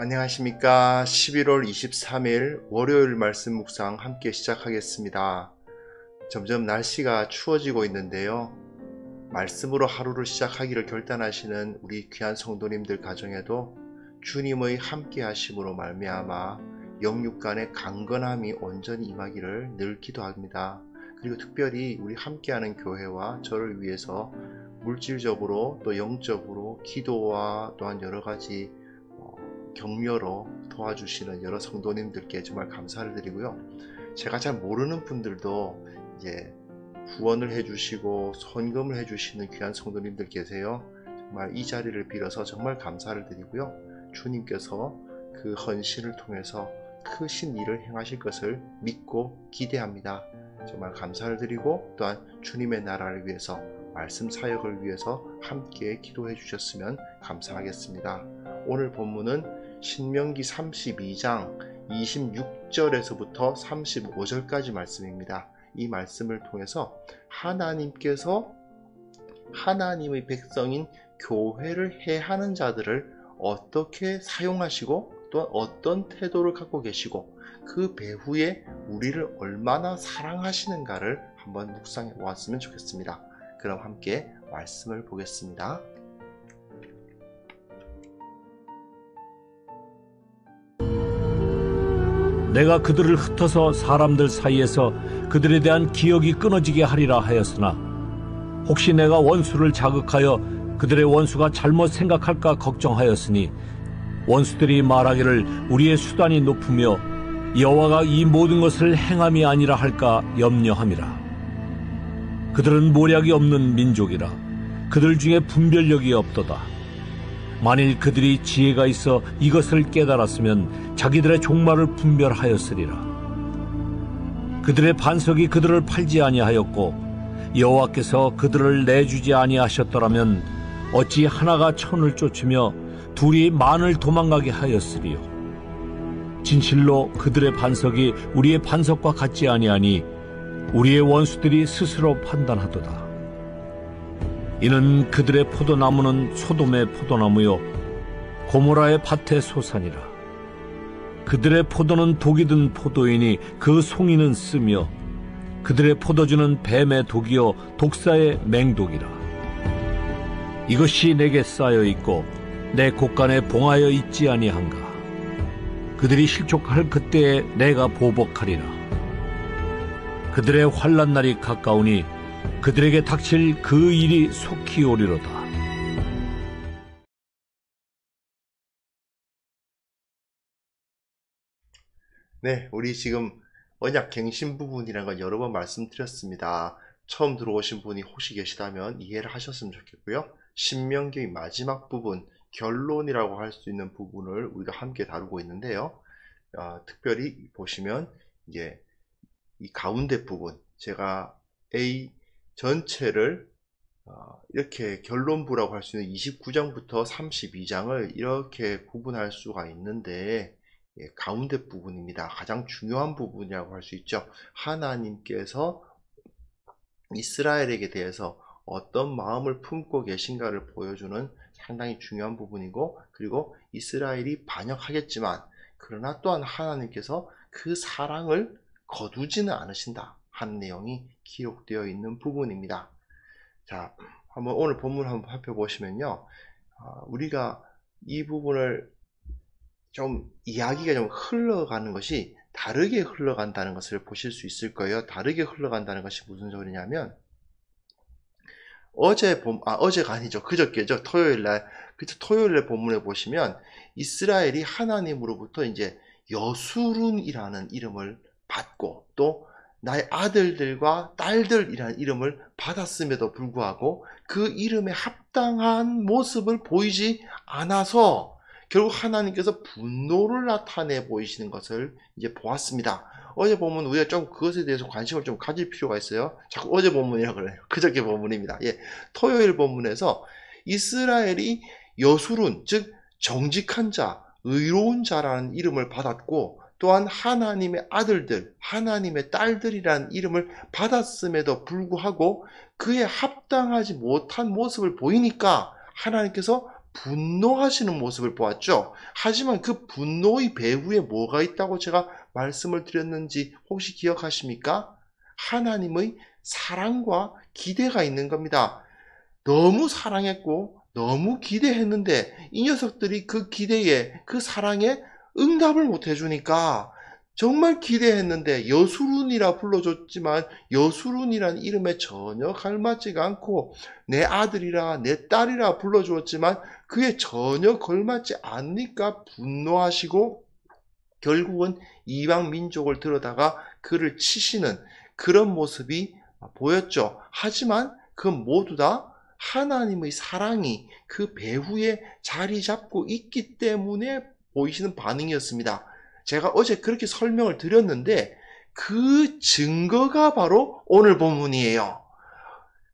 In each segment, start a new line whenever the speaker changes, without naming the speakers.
안녕하십니까. 11월 23일 월요일 말씀 묵상 함께 시작하겠습니다. 점점 날씨가 추워지고 있는데요. 말씀으로 하루를 시작하기를 결단하시는 우리 귀한 성도님들 가정에도 주님의 함께 하심으로 말미암아 영육간의 강건함이 온전히 임하기를 늘 기도합니다. 그리고 특별히 우리 함께하는 교회와 저를 위해서 물질적으로 또 영적으로 기도와 또한 여러 가지 격려로 도와주시는 여러 성도님들께 정말 감사를 드리고요. 제가 잘 모르는 분들도 이제 후원을 해주시고 헌금을 해주시는 귀한 성도님들 계세요. 정말 이 자리를 빌어서 정말 감사를 드리고요. 주님께서 그 헌신을 통해서 크신 일을 행하실 것을 믿고 기대합니다. 정말 감사를 드리고 또한 주님의 나라를 위해서 말씀 사역을 위해서 함께 기도해 주셨으면 감사하겠습니다. 오늘 본문은 신명기 32장 26절에서부터 35절까지 말씀입니다. 이 말씀을 통해서 하나님께서 하나님의 백성인 교회를 해하는 자들을 어떻게 사용하시고 또 어떤 태도를 갖고 계시고 그 배후에 우리를 얼마나 사랑하시는가를 한번 묵상해 보았으면 좋겠습니다. 그럼 함께 말씀을 보겠습니다.
내가 그들을 흩어서 사람들 사이에서 그들에 대한 기억이 끊어지게 하리라 하였으나 혹시 내가 원수를 자극하여 그들의 원수가 잘못 생각할까 걱정하였으니 원수들이 말하기를 우리의 수단이 높으며 여호와가 이 모든 것을 행함이 아니라 할까 염려함이라. 그들은 모략이 없는 민족이라 그들 중에 분별력이 없도다. 만일 그들이 지혜가 있어 이것을 깨달았으면 자기들의 종말을 분별하였으리라. 그들의 반석이 그들을 팔지 아니하였고 여호와께서 그들을 내주지 아니하셨더라면 어찌 하나가 천을 쫓으며 둘이 만을 도망가게 하였으리요. 진실로 그들의 반석이 우리의 반석과 같지 아니하니 우리의 원수들이 스스로 판단하도다. 이는 그들의 포도나무는 소돔의 포도나무요 고모라의 밭의 소산이라. 그들의 포도는 독이 든 포도이니 그 송이는 쓰며 그들의 포도주는 뱀의 독이요 독사의 맹독이라. 이것이 내게 쌓여 있고 내 곳간에 봉하여 있지 아니한가. 그들이 실족할 그때에 내가 보복하리라. 그들의 환난 날이 가까우니 그들에게 닥칠 그 일이 속히 오리로다.
네, 우리 지금 언약 갱신 부분이라는 건 여러 번 말씀드렸습니다. 처음 들어오신 분이 혹시 계시다면 이해를 하셨으면 좋겠고요. 신명기 마지막 부분, 결론이라고 할 수 있는 부분을 우리가 함께 다루고 있는데요. 특별히 보시면 이제 이 가운데 부분, 제가 A 전체를 이렇게 결론부라고 할 수 있는 29장부터 32장을 이렇게 구분할 수가 있는데 가운데 부분입니다. 가장 중요한 부분이라고 할 수 있죠. 하나님께서 이스라엘에게 대해서 어떤 마음을 품고 계신가를 보여주는 상당히 중요한 부분이고, 그리고 이스라엘이 반역하겠지만 그러나 또한 하나님께서 그 사랑을 거두지는 않으신다 하는 내용이 기록되어 있는 부분입니다. 자, 한번 오늘 본문 한번 살펴보시면요. 우리가 이 부분을 좀 이야기가 좀 흘러가는 것이 다르게 흘러간다는 것을 보실 수 있을 거예요. 다르게 흘러간다는 것이 무슨 소리냐면 어제가 아니죠. 그저께죠. 토요일날. 그래서 토요일날 본문에 보시면 이스라엘이 하나님으로부터 이제 여수룬이라는 이름을 받고 또 나의 아들들과 딸들이라는 이름을 받았음에도 불구하고 그 이름에 합당한 모습을 보이지 않아서 결국 하나님께서 분노를 나타내 보이시는 것을 이제 보았습니다. 어제 본문 우리가 좀 그것에 대해서 관심을 좀 가질 필요가 있어요. 자꾸 어제 본문이라고 그래요. 그저께 본문입니다. 토요일 본문에서 이스라엘이 여수룬, 즉 정직한 자, 의로운 자라는 이름을 받았고 또한 하나님의 아들들, 하나님의 딸들이라는 이름을 받았음에도 불구하고 그에 합당하지 못한 모습을 보이니까 하나님께서 분노하시는 모습을 보았죠. 하지만 그 분노의 배후에 뭐가 있다고 제가 말씀을 드렸는지 혹시 기억하십니까? 하나님의 사랑과 기대가 있는 겁니다. 너무 사랑했고 너무 기대했는데 이 녀석들이 그 기대에, 그 사랑에 응답을 못 해주니까 정말 기대했는데 여수룬이라 불러줬지만 여수룬이란 이름에 전혀 걸맞지가 않고 내 아들이라 내 딸이라 불러주었지만 그에 전혀 걸맞지 않으니까 분노하시고 결국은 이방 민족을 들여다가 그를 치시는 그런 모습이 보였죠. 하지만 그 모두 다 하나님의 사랑이 그 배후에 자리 잡고 있기 때문에 보이시는 반응이었습니다. 제가 어제 그렇게 설명을 드렸는데 그 증거가 바로 오늘 본문이에요.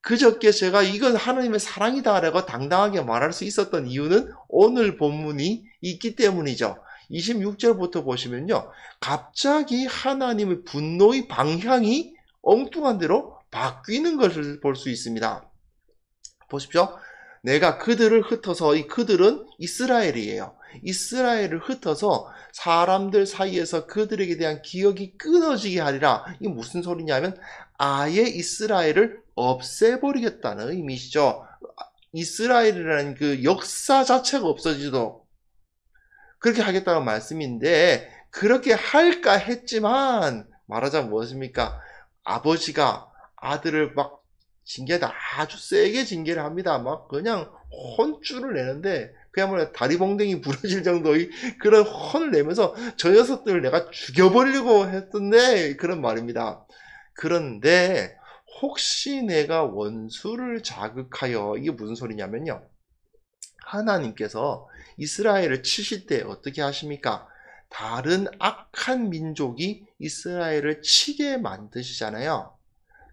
그저께 제가 이건 하나님의 사랑이다 라고 당당하게 말할 수 있었던 이유는 오늘 본문이 있기 때문이죠. 26절부터 보시면요. 갑자기 하나님의 분노의 방향이 엉뚱한 대로 바뀌는 것을 볼 수 있습니다. 보십시오. 내가 그들을 흩어서, 이 그들은 이스라엘이에요. 이스라엘을 흩어서 사람들 사이에서 그들에게 대한 기억이 끊어지게 하리라. 이게 무슨 소리냐면 아예 이스라엘을 없애버리겠다는 의미시죠. 이스라엘이라는 그 역사 자체가 없어지도록 그렇게 하겠다는 말씀인데 그렇게 할까 했지만 말하자면 무엇입니까? 아버지가 아들을 막 징계다 아주 세게 징계를 합니다. 막 그냥 혼쭐을 내는데 그야말로 다리봉댕이 부러질 정도의 그런 혼을 내면서 저 녀석들을 내가 죽여버리려고 했던데 그런 말입니다. 그런데 혹시 내가 원수를 자극하여 이게 무슨 소리냐면요. 하나님께서 이스라엘을 치실 때 어떻게 하십니까? 다른 악한 민족이 이스라엘을 치게 만드시잖아요.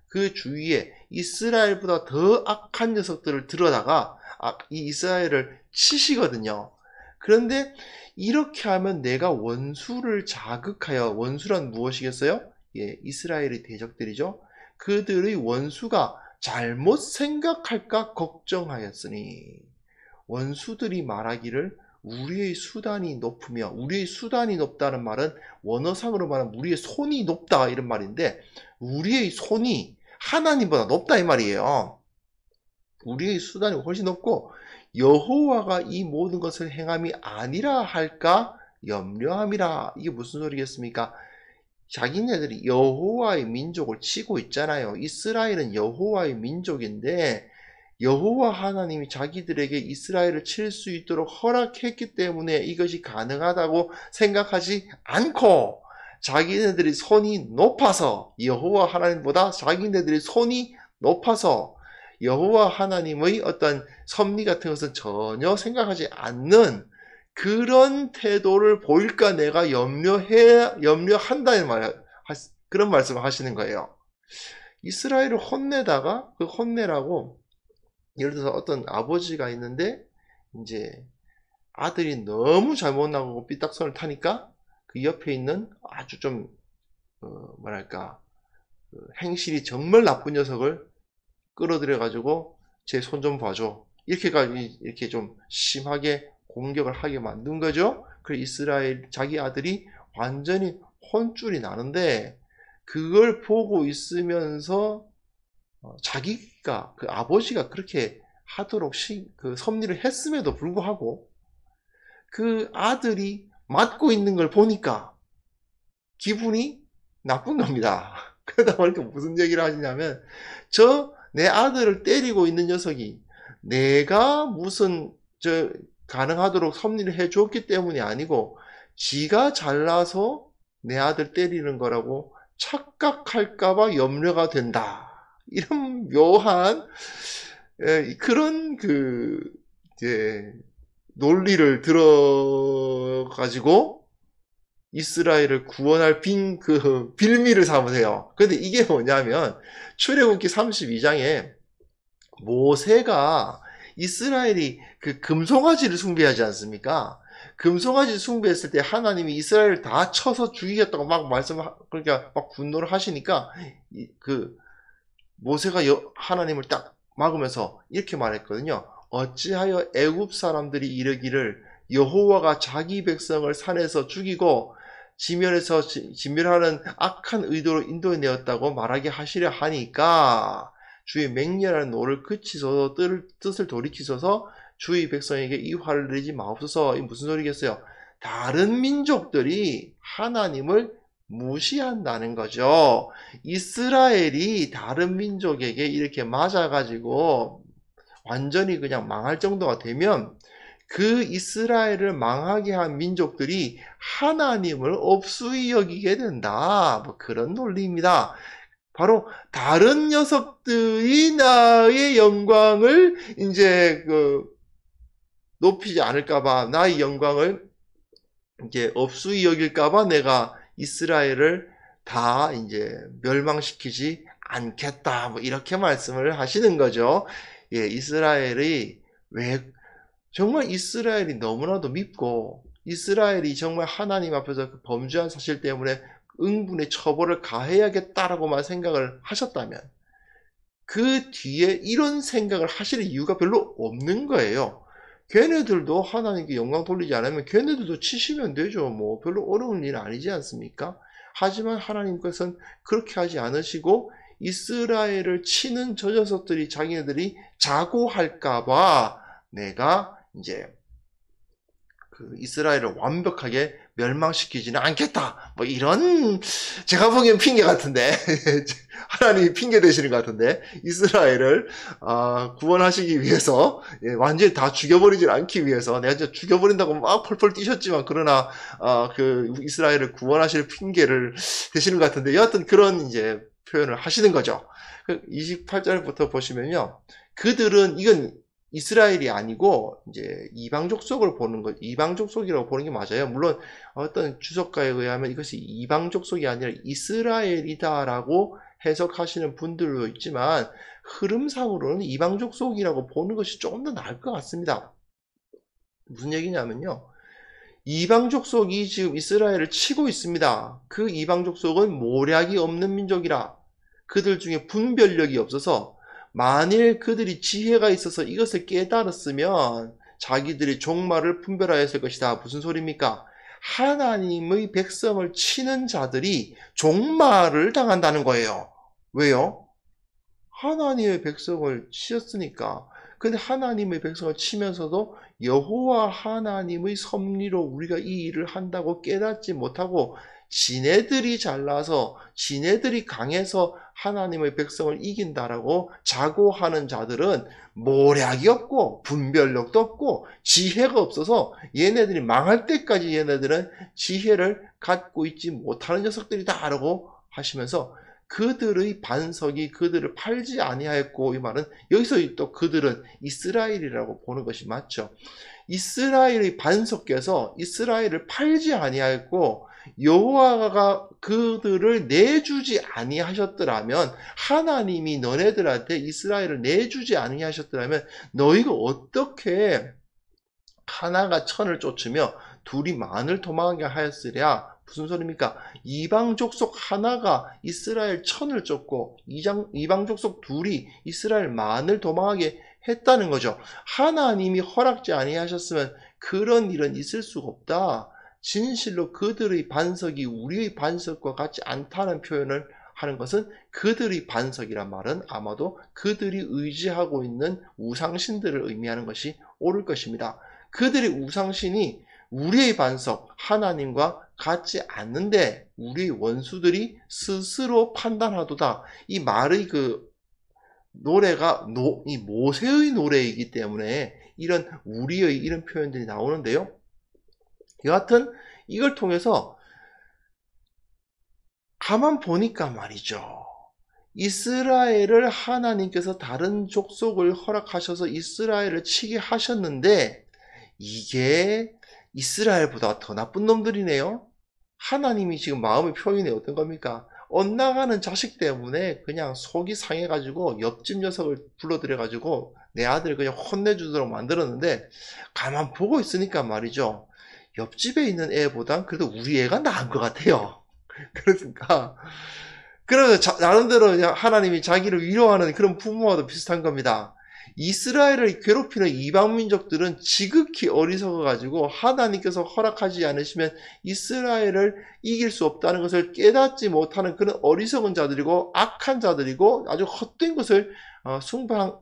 그 주위에 이스라엘보다 더 악한 녀석들을 들여다가 이 이스라엘을 치시거든요. 그런데 이렇게 하면 내가 원수를 자극하여, 원수란 무엇이겠어요? 예, 이스라엘의 대적들이죠. 그들의 원수가 잘못 생각할까 걱정하였으니 원수들이 말하기를 우리의 수단이 높으며, 우리의 수단이 높다는 말은 원어상으로 말하면 우리의 손이 높다 이런 말인데 우리의 손이 하나님보다 높다 이 말이에요. 우리의 수단이 훨씬 높고 여호와가 이 모든 것을 행함이 아니라 할까 염려함이라. 이게 무슨 소리겠습니까? 자기네들이 여호와의 민족을 치고 있잖아요. 이스라엘은 여호와의 민족인데 여호와 하나님이 자기들에게 이스라엘을 칠 수 있도록 허락했기 때문에 이것이 가능하다고 생각하지 않고 자기네들이 손이 높아서 여호와 하나님보다 자기네들이 손이 높아서 여호와 하나님의 어떤 섭리 같은 것은 전혀 생각하지 않는 그런 태도를 보일까 내가 염려한다는 그런 말씀을 하시는 거예요. 이스라엘을 혼내다가 그 혼내라고 예를 들어서 어떤 아버지가 있는데 이제 아들이 너무 잘못 나가고 삐딱선을 타니까 그 옆에 있는 아주 좀 뭐랄까 행실이 정말 나쁜 녀석을 끌어들여 가지고 제 손 좀 봐줘 이렇게 좀 심하게 공격을 하게 만든 거죠. 그래서 이스라엘 자기 아들이 완전히 혼쭐이 나는데 그걸 보고 있으면서 자기가 그 아버지가 그렇게 하도록 그 섭리를 했음에도 불구하고 그 아들이 맞고 있는 걸 보니까 기분이 나쁜 겁니다. 그러다 보니까 무슨 얘기를 하시냐면 내 아들을 때리고 있는 녀석이 내가 무슨 가능하도록 섭리를 해줬기 때문이 아니고 지가 잘나서 내 아들 때리는 거라고 착각할까봐 염려가 된다. 이런 묘한 그런 논리를 들어가지고 이스라엘을 구원할 빌미를 삼으세요. 근데 이게 뭐냐면 출애굽기 32장에 모세가 이스라엘이 그 금송아지를 숭배하지 않습니까? 금송아지 숭배했을 때 하나님이 이스라엘을 다 쳐서 죽이겠다고 막 그러니까 막 분노를 하시니까 모세가 하나님을 딱 막으면서 이렇게 말했거든요. 어찌하여 애굽 사람들이 이르기를 여호와가 자기 백성을 산에서 죽이고 지면에서 진멸하는 악한 의도로 인도해내었다고 말하게 하시려 하니까 주의 맹렬한 노를 그치소서 뜻을 돌이키소서 주의 백성에게 이 화를 내지 마옵소서. 이 무슨 소리겠어요? 다른 민족들이 하나님을 무시한다는 거죠. 이스라엘이 다른 민족에게 이렇게 맞아가지고 완전히 그냥 망할 정도가 되면 그 이스라엘을 망하게 한 민족들이 하나님을 업수히 여기게 된다. 뭐 그런 논리입니다. 바로 다른 녀석들이 나의 영광을 이제 높이지 않을까봐, 나의 영광을 이제 업수히 여길까봐 내가 이스라엘을 다 이제 멸망시키지 않겠다. 뭐 이렇게 말씀을 하시는 거죠. 예, 이스라엘이 정말 이스라엘이 너무나도 밉고 이스라엘이 정말 하나님 앞에서 그 범죄한 사실 때문에 응분의 처벌을 가해야겠다라고만 생각을 하셨다면 그 뒤에 이런 생각을 하실 이유가 별로 없는 거예요. 걔네들도 하나님께 영광 돌리지 않으면 걔네들도 치시면 되죠. 뭐 별로 어려운 일은 아니지 않습니까? 하지만 하나님께서는 그렇게 하지 않으시고 이스라엘을 치는 저 녀석들이 자기네들이 자고할까봐 내가 이제 그 이스라엘을 완벽하게 멸망시키지는 않겠다. 뭐 이런 제가 보기엔 핑계 같은데 하나님이 핑계 대시는 것 같은데 이스라엘을 구원하시기 위해서 완전히 다 죽여버리지 않기 위해서 내가 진짜 죽여버린다고 막 펄펄 뛰셨지만 그러나 그 이스라엘을 구원하실 핑계를 대시는 것 같은데 여하튼 그런 이제 표현을 하시는 거죠. 28절부터 보시면요. 그들은 이건 이스라엘이 아니고 이제 이방 족속을 보는 것, 이방 족속이라고 보는 게 맞아요. 물론 어떤 주석가에 의하면 이것이 이방 족속이 아니라 이스라엘이다라고 해석하시는 분들도 있지만 흐름상으로는 이방 족속이라고 보는 것이 조금 더 나을 것 같습니다. 무슨 얘기냐면요. 이방 족속이 지금 이스라엘을 치고 있습니다. 그 이방 족속은 모략이 없는 민족이라 그들 중에 분별력이 없어서 만일 그들이 지혜가 있어서 이것을 깨달았으면 자기들이 종말을 분별하였을 것이다. 무슨 소리입니까? 하나님의 백성을 치는 자들이 종말을 당한다는 거예요. 왜요? 하나님의 백성을 치셨으니까. 근데 하나님의 백성을 치면서도 여호와 하나님의 섭리로 우리가 이 일을 한다고 깨닫지 못하고 지네들이 잘나서 지네들이 강해서 하나님의 백성을 이긴다라고 자고하는 자들은 모략이 없고 분별력도 없고 지혜가 없어서 얘네들이 망할 때까지 얘네들은 지혜를 갖고 있지 못하는 녀석들이다 라고 하시면서 그들의 반석이 그들을 팔지 아니하였고, 이 말은 여기서 또 그들은 이스라엘이라고 보는 것이 맞죠. 이스라엘의 반석께서 이스라엘을 팔지 아니하였고 여호와가 그들을 내주지 아니하셨더라면, 하나님이 너네들한테 이스라엘을 내주지 아니하셨더라면 너희가 어떻게 하나가 천을 쫓으며 둘이 만을 도망하게 하였으랴. 무슨 소리입니까? 이방 족속 하나가 이스라엘 천을 쫓고 이방 족속 둘이 이스라엘 만을 도망하게 했다는 거죠. 하나님이 허락지 아니하셨으면 그런 일은 있을 수가 없다. 진실로 그들의 반석이 우리의 반석과 같지 않다는 표현을 하는 것은, 그들의 반석이란 말은 아마도 그들이 의지하고 있는 우상신들을 의미하는 것이 옳을 것입니다. 그들의 우상신이 우리의 반석 하나님과 같지 않는데 우리 원수들이 스스로 판단하도다. 이 말의 그 노래가 이 모세의 노래이기 때문에 이런 우리의 이런 표현들이 나오는데요. 여하튼 이걸 통해서 가만 보니까 말이죠. 이스라엘을 하나님께서 다른 족속을 허락하셔서 이스라엘을 치게 하셨는데 이게 이스라엘보다 더 나쁜 놈들이네요. 하나님이 지금 마음의 표현이 어떤 겁니까? 엇나가는 자식 때문에 그냥 속이 상해가지고 옆집 녀석을 불러들여가지고 내 아들 그냥 혼내주도록 만들었는데, 가만 보고 있으니까 말이죠. 옆집에 있는 애보단 그래도 우리 애가 나은 것 같아요. 그러니까 그래서 나름대로 그냥 하나님이 자기를 위로하는 그런 부모와도 비슷한 겁니다. 이스라엘을 괴롭히는 이방 민족들은 지극히 어리석어가지고 하나님께서 허락하지 않으시면 이스라엘을 이길 수 없다는 것을 깨닫지 못하는 그런 어리석은 자들이고 악한 자들이고 아주 헛된 것을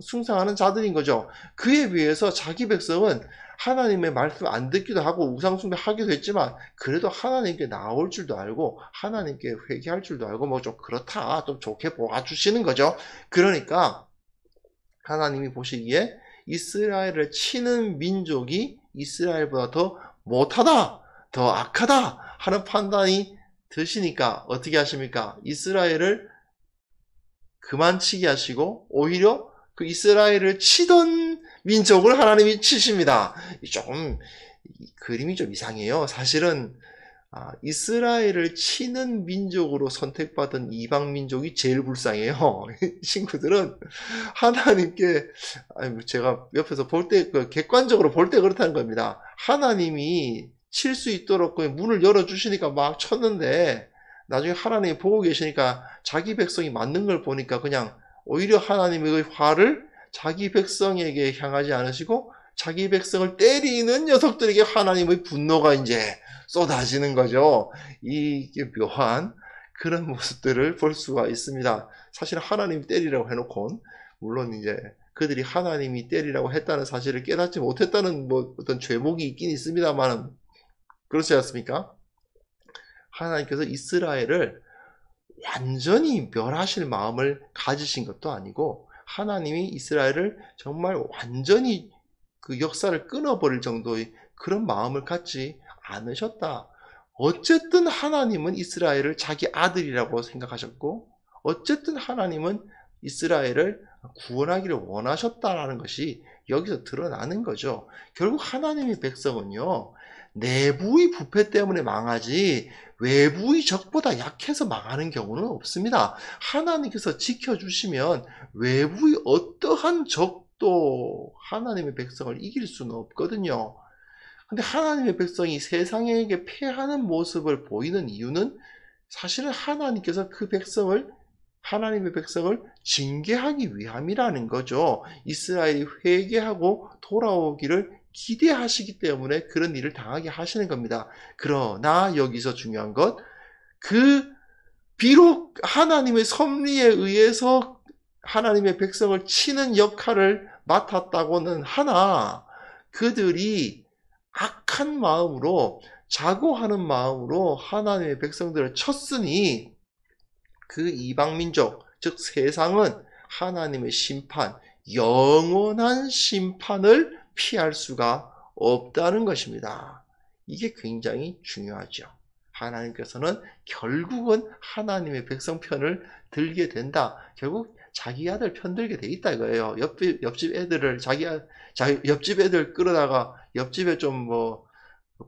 숭상하는 자들인 거죠. 그에 비해서 자기 백성은 하나님의 말씀 안 듣기도 하고 우상숭배하기도 했지만 그래도 하나님께 나올 줄도 알고 하나님께 회개할 줄도 알고 뭐 좀 그렇다, 좀 좋게 보아주시는 거죠. 그러니까 하나님이 보시기에 이스라엘을 치는 민족이 이스라엘보다 더 못하다, 더 악하다 하는 판단이 드시니까 어떻게 하십니까? 이스라엘을 그만 치게 하시고 오히려 그 이스라엘을 치던 민족을 하나님이 치십니다. 조금 그림이 좀 이상해요. 사실은 이스라엘을 치는 민족으로 선택받은 이방 민족이 제일 불쌍해요. 친구들은 하나님께 제가 옆에서 볼 때 객관적으로 볼 때 그렇다는 겁니다. 하나님이 칠 수 있도록 문을 열어주시니까 막 쳤는데 나중에 하나님이 보고 계시니까 자기 백성이 맞는 걸 보니까 그냥 오히려 하나님의 화를 자기 백성에게 향하지 않으시고 자기 백성을 때리는 녀석들에게 하나님의 분노가 이제 쏟아지는 거죠. 이게 묘한 그런 모습들을 볼 수가 있습니다. 사실 하나님이 때리라고 해놓고는 물론 이제 그들이 하나님이 때리라고 했다는 사실을 깨닫지 못했다는 뭐 어떤 죄목이 있긴 있습니다만 그렇지 않습니까? 하나님께서 이스라엘을 완전히 멸하실 마음을 가지신 것도 아니고 하나님이 이스라엘을 정말 완전히 그 역사를 끊어버릴 정도의 그런 마음을 갖지 않으셨다. 어쨌든 하나님은 이스라엘을 자기 아들이라고 생각하셨고 어쨌든 하나님은 이스라엘을 구원하기를 원하셨다라는 것이 여기서 드러나는 거죠. 결국 하나님의 백성은요, 내부의 부패 때문에 망하지 외부의 적보다 약해서 망하는 경우는 없습니다. 하나님께서 지켜주시면 외부의 어떠한 적도 하나님의 백성을 이길 수는 없거든요. 근데 하나님의 백성이 세상에게 패하는 모습을 보이는 이유는 사실은 하나님께서 하나님의 백성을 징계하기 위함이라는 거죠. 이스라엘이 회개하고 돌아오기를 기대하시기 때문에 그런 일을 당하게 하시는 겁니다. 그러나 여기서 중요한 것, 비록 하나님의 섭리에 의해서 하나님의 백성을 치는 역할을 맡았다고는 하나 그들이 악한 마음으로 자고하는 마음으로 하나님의 백성들을 쳤으니 그 이방민족, 즉 세상은 하나님의 심판, 영원한 심판을 피할 수가 없다는 것입니다. 이게 굉장히 중요하죠. 하나님께서는 결국은 하나님의 백성 편을 들게 된다. 결국 자기 아들 편들게 돼 있다 이거예요. 옆집 애들을 옆집 애들 끌어다가 옆집에 좀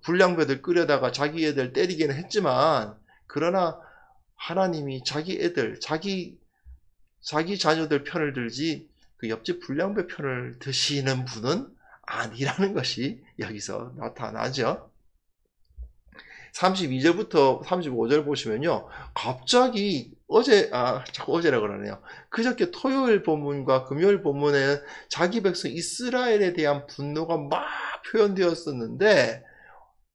불량배들 끌어다가 자기 애들 때리기는 했지만 그러나 하나님이 자기 애들, 자기 자녀들 편을 들지 그 옆집 불량배 편을 드시는 분은 아니라는 것이 여기서 나타나죠. 32절부터 35절 보시면요. 갑자기 자꾸 어제라 그러네요. 그저께 토요일 본문과 금요일 본문에 자기 백성 이스라엘에 대한 분노가 막 표현되었었는데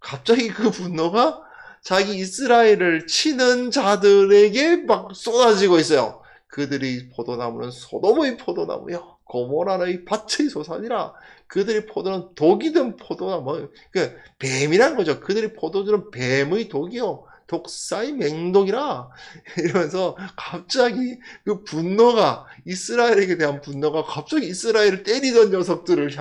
갑자기 그 분노가 자기 이스라엘을 치는 자들에게 막 쏟아지고 있어요. 그들의 포도나무는 소돔의 포도나무요, 고모라의 밭의 소산이라. 그들의 포도는 독이 든 포도나무, 뱀이란 거죠. 그들의 포도주는 뱀의 독이요, 독사의 맹독이라. 이러면서 갑자기 그 분노가, 이스라엘에게 대한 분노가 갑자기 이스라엘을 때리던 녀석들을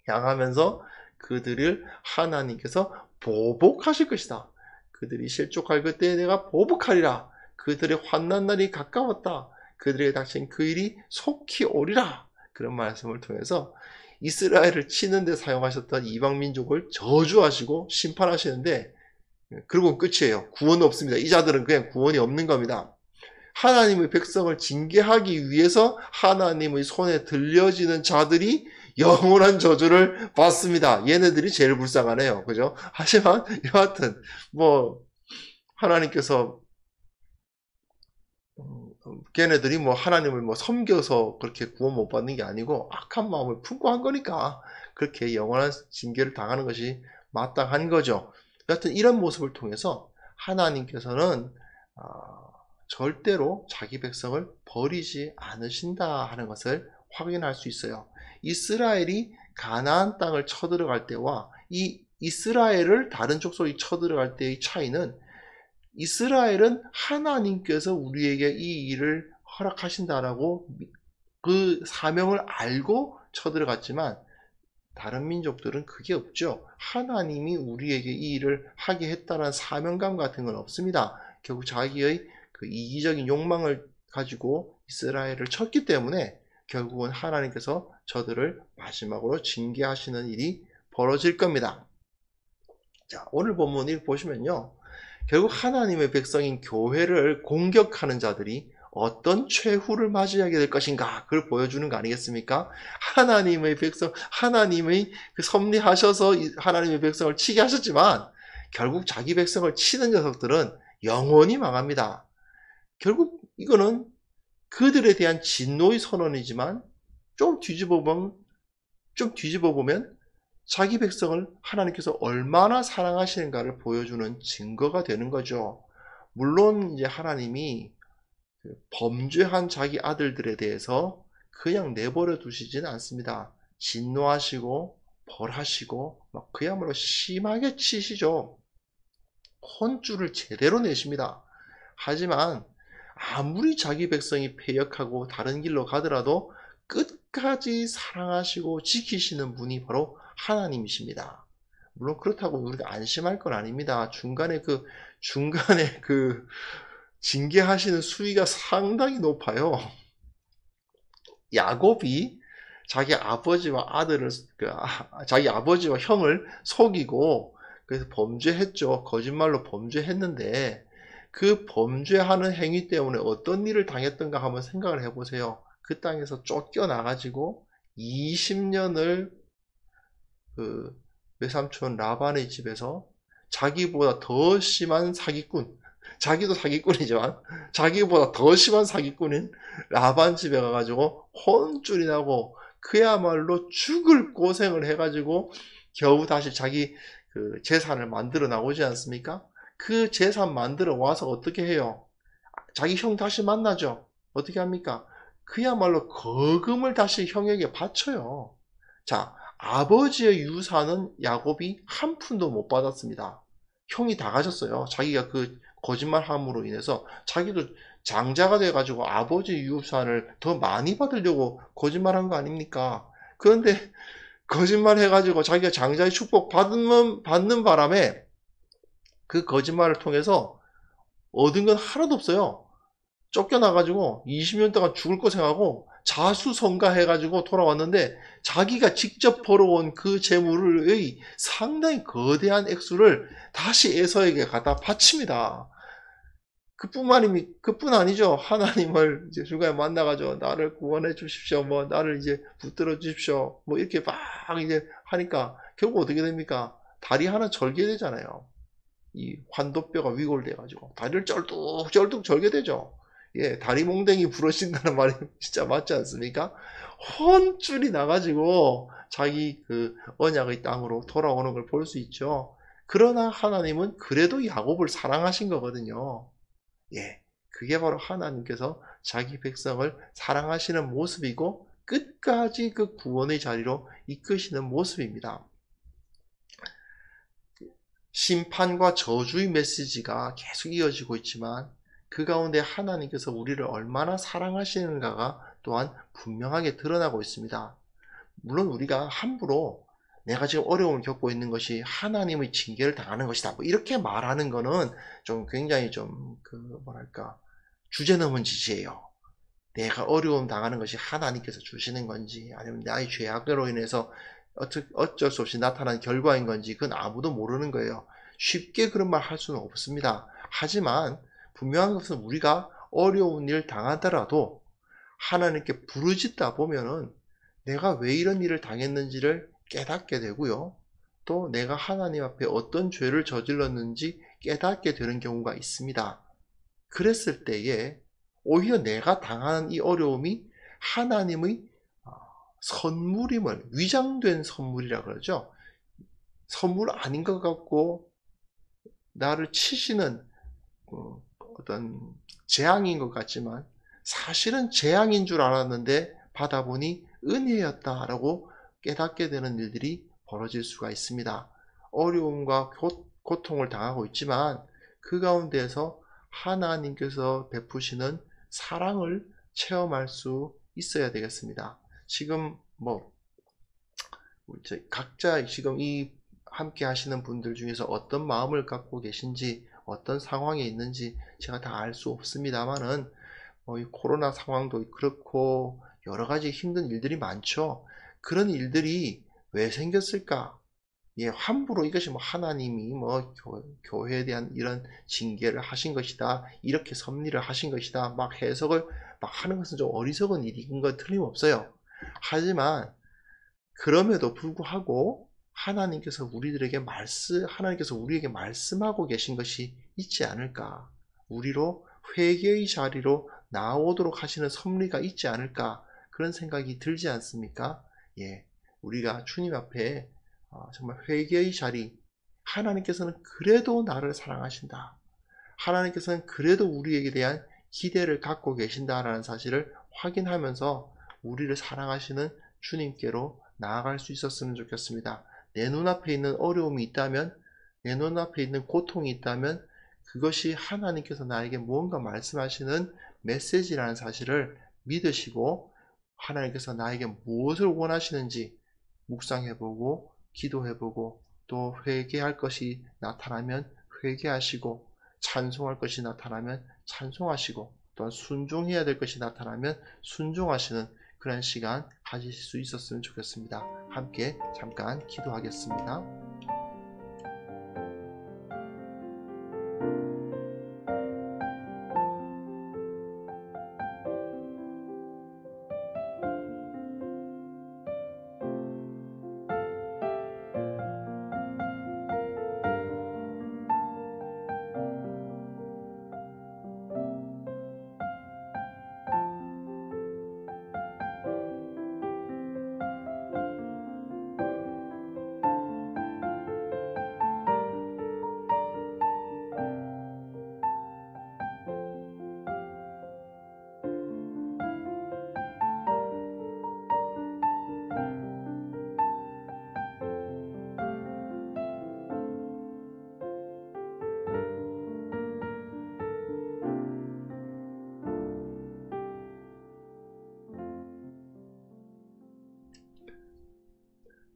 향하면서 그들을 하나님께서 보복하실 것이다. 그들이 실족할 그때에 내가 보복하리라. 그들의 환난 날이 가까웠다. 그들에게 닥친 그 일이 속히 오리라. 그런 말씀을 통해서 이스라엘을 치는 데 사용하셨던 이방 민족을 저주하시고 심판하시는데 그리고 끝이에요. 구원은 없습니다. 이 자들은 그냥 구원이 없는 겁니다. 하나님의 백성을 징계하기 위해서 하나님의 손에 들려지는 자들이 영원한 저주를 받습니다. 얘네들이 제일 불쌍하네요. 그죠? 하지만 여하튼 하나님께서 걔네들이 뭐 하나님을 뭐 섬겨서 그렇게 구원 못 받는 게 아니고 악한 마음을 품고 한 거니까 그렇게 영원한 징계를 당하는 것이 마땅한 거죠. 여하튼 이런 모습을 통해서 하나님께서는 절대로 자기 백성을 버리지 않으신다 하는 것을 확인할 수 있어요. 이스라엘이 가나안 땅을 쳐들어갈 때와 이 이스라엘을 다른 족속이 쳐들어갈 때의 차이는, 이스라엘은 하나님께서 우리에게 이 일을 허락하신다라고 그 사명을 알고 쳐들어갔지만 다른 민족들은 그게 없죠. 하나님이 우리에게 이 일을 하게 했다는 사명감 같은 건 없습니다. 결국 자기의 그 이기적인 욕망을 가지고 이스라엘을 쳤기 때문에 결국은 하나님께서 저들을 마지막으로 징계하시는 일이 벌어질 겁니다. 자, 오늘 본문을 보시면요, 결국 하나님의 백성인 교회를 공격하는 자들이 어떤 최후를 맞이하게 될 것인가, 그걸 보여주는 거 아니겠습니까? 하나님의 백성, 하나님의 그 섭리하셔서 하나님의 백성을 치게 하셨지만 결국 자기 백성을 치는 녀석들은 영원히 망합니다. 결국 이거는 그들에 대한 진노의 선언이지만 좀 뒤집어 보면 자기 백성을 하나님께서 얼마나 사랑하시는가를 보여주는 증거가 되는 거죠. 물론 이제 하나님이 범죄한 자기 아들들에 대해서 그냥 내버려 두시지는 않습니다. 진노하시고 벌하시고 막 그야말로 심하게 치시죠. 혼쭐을 제대로 내십니다. 하지만 아무리 자기 백성이 패역하고 다른 길로 가더라도 끝까지 사랑하시고 지키시는 분이 바로 하나님이십니다. 물론 그렇다고 우리가 안심할 건 아닙니다. 중간에 그 징계하시는 수위가 상당히 높아요. 야곱이 자기 아버지와 자기 아버지와 형을 속이고 그래서 범죄했죠. 거짓말로 범죄했는데 그 범죄하는 행위 때문에 어떤 일을 당했던가 한번 생각을 해보세요. 그 땅에서 쫓겨나가지고 20년을 그 외삼촌 라반의 집에서 자기보다 더 심한 사기꾼, 자기도 사기꾼이지만 자기보다 더 심한 사기꾼인 라반 집에 가가지고 혼쭐이 나고 그야말로 죽을 고생을 해가지고 겨우 다시 자기 그 재산을 만들어 나오지 않습니까? 그 재산 만들어 와서 어떻게 해요? 자기 형 다시 만나죠. 어떻게 합니까? 그야말로 거금을 다시 형에게 바쳐요. 자, 아버지의 유산은 야곱이 한 푼도 못 받았습니다. 형이 다 가졌어요. 자기가 그 거짓말함으로 인해서 자기도 장자가 돼가지고 아버지 유산을 더 많이 받으려고 거짓말한 거 아닙니까? 그런데 거짓말 해가지고 자기가 장자의 축복 받는 바람에 그 거짓말을 통해서 얻은 건 하나도 없어요. 쫓겨나가지고 20년 동안 죽을 고생하고 자수성가해가지고 돌아왔는데 자기가 직접 벌어온 그 재물의 상당히 거대한 액수를 다시 에서에게 갖다 바칩니다. 그뿐 아니죠. 하나님을 이제 중간에 만나가지고 나를 구원해 주십시오. 뭐 나를 이제 붙들어 주십시오. 뭐 이렇게 막 이제 하니까 결국 어떻게 됩니까? 다리 하나 절게 되잖아요. 이 환도뼈가 위골돼가지고 다리를 쩔뚝쩔뚝 절게 되죠. 예, 다리 몽댕이 부러진다는 말이 진짜 맞지 않습니까? 혼쭐이 나가지고 자기 그 언약의 땅으로 돌아오는 걸 볼 수 있죠. 그러나 하나님은 그래도 야곱을 사랑하신 거거든요. 예, 그게 바로 하나님께서 자기 백성을 사랑하시는 모습이고 끝까지 그 구원의 자리로 이끄시는 모습입니다. 심판과 저주의 메시지가 계속 이어지고 있지만 그 가운데 하나님께서 우리를 얼마나 사랑하시는가가 또한 분명하게 드러나고 있습니다. 물론 우리가 함부로 내가 지금 어려움을 겪고 있는 것이 하나님의 징계를 당하는 것이다, 뭐 이렇게 말하는 거는 좀 굉장히 좀 주제 넘은 짓이에요. 내가 어려움 당하는 것이 하나님께서 주시는 건지 아니면 나의 죄악으로 인해서 어쩔 수 없이 나타난 결과인 건지 그건 아무도 모르는 거예요. 쉽게 그런 말 할 수는 없습니다. 하지만 분명한 것은 우리가 어려운 일 당하더라도 하나님께 부르짖다 보면은 내가 왜 이런 일을 당했는지를 깨닫게 되고요. 또 내가 하나님 앞에 어떤 죄를 저질렀는지 깨닫게 되는 경우가 있습니다. 그랬을 때에 오히려 내가 당하는 이 어려움이 하나님의 선물임을, 위장된 선물이라 그러죠. 선물 아닌 것 같고 나를 치시는 어떤 재앙인 것 같지만 사실은 재앙인 줄 알았는데 받아보니 은혜였다라고 깨닫게 되는 일들이 벌어질 수가 있습니다. 어려움과 고통을 당하고 있지만 그 가운데에서 하나님께서 베푸시는 사랑을 체험할 수 있어야 되겠습니다. 지금 각자 지금 이 함께 하시는 분들 중에서 어떤 마음을 갖고 계신지, 어떤 상황에 있는지 제가 다 알 수 없습니다만은 이 코로나 상황도 그렇고 여러 가지 힘든 일들이 많죠. 그런 일들이 왜 생겼을까? 함부로 이것이 하나님이 교회에 대한 이런 징계를 하신 것이다, 이렇게 섭리를 하신 것이다, 막 해석을 막 하는 것은 좀 어리석은 일인 건 틀림없어요. 하지만 그럼에도 불구하고 하나님께서 우리에게 말씀하고 계신 것이 있지 않을까? 우리로 회개의 자리로 나오도록 하시는 섭리가 있지 않을까? 그런 생각이 들지 않습니까? 우리가 주님 앞에 정말 회개의 자리, 하나님께서는 그래도 나를 사랑하신다, 하나님께서는 그래도 우리에게 대한 기대를 갖고 계신다라는 사실을 확인하면서 우리를 사랑하시는 주님께로 나아갈 수 있었으면 좋겠습니다. 내 눈앞에 있는 어려움이 있다면, 내 눈앞에 있는 고통이 있다면 그것이 하나님께서 나에게 무언가 말씀하시는 메시지라는 사실을 믿으시고 하나님께서 나에게 무엇을 원하시는지 묵상해보고 기도해보고, 또 회개할 것이 나타나면 회개하시고, 찬송할 것이 나타나면 찬송하시고, 또한 순종해야 될 것이 나타나면 순종하시는 그런 시간 가지실 수 있었으면 좋겠습니다. 함께 잠깐 기도하겠습니다.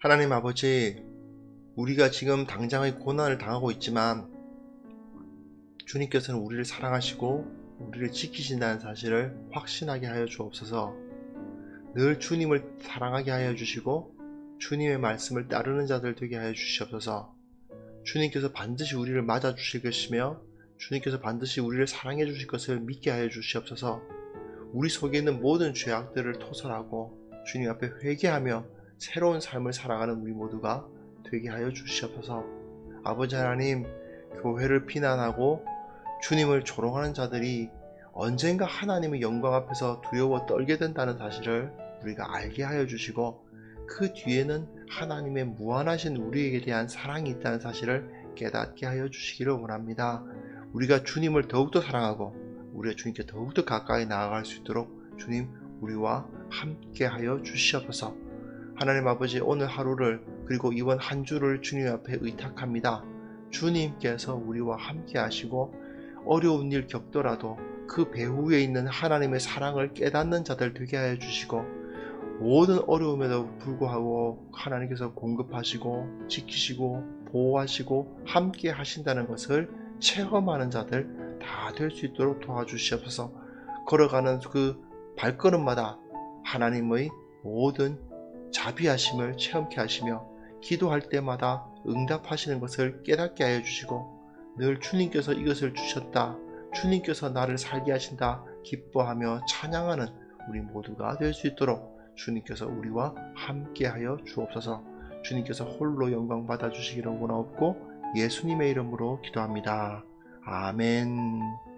하나님 아버지, 우리가 지금 당장의 고난을 당하고 있지만 주님께서는 우리를 사랑하시고 우리를 지키신다는 사실을 확신하게 하여 주옵소서. 늘 주님을 사랑하게 하여 주시고 주님의 말씀을 따르는 자들 되게 하여 주시옵소서. 주님께서 반드시 우리를 맞아 주실 것이며 주님께서 반드시 우리를 사랑해 주실 것을 믿게 하여 주시옵소서. 우리 속에 있는 모든 죄악들을 토설하고 주님 앞에 회개하며 새로운 삶을 살아가는 우리 모두가 되게 하여 주시옵소서. 아버지 하나님, 교회를 비난하고 주님을 조롱하는 자들이 언젠가 하나님의 영광 앞에서 두려워 떨게 된다는 사실을 우리가 알게 하여 주시고, 그 뒤에는 하나님의 무한하신 우리에게 대한 사랑이 있다는 사실을 깨닫게 하여 주시기를 원합니다. 우리가 주님을 더욱더 사랑하고 우리가 주님께 더욱더 가까이 나아갈 수 있도록 주님, 우리와 함께 하여 주시옵소서. 하나님 아버지, 오늘 하루를 그리고 이번 한 주를 주님 앞에 의탁합니다. 주님께서 우리와 함께 하시고 어려운 일 겪더라도 그 배후에 있는 하나님의 사랑을 깨닫는 자들 되게 하여 주시고, 모든 어려움에도 불구하고 하나님께서 공급하시고 지키시고 보호하시고 함께 하신다는 것을 체험하는 자들 다 될 수 있도록 도와주시옵소서. 걸어가는 그 발걸음마다 하나님의 모든 자비하심을 체험케 하시며 기도할 때마다 응답하시는 것을 깨닫게 하여 주시고, 늘 주님께서 이것을 주셨다, 주님께서 나를 살게 하신다 기뻐하며 찬양하는 우리 모두가 될 수 있도록 주님께서 우리와 함께 하여 주옵소서. 주님께서 홀로 영광 받아 주시기를 원하옵고 예수님의 이름으로 기도합니다. 아멘.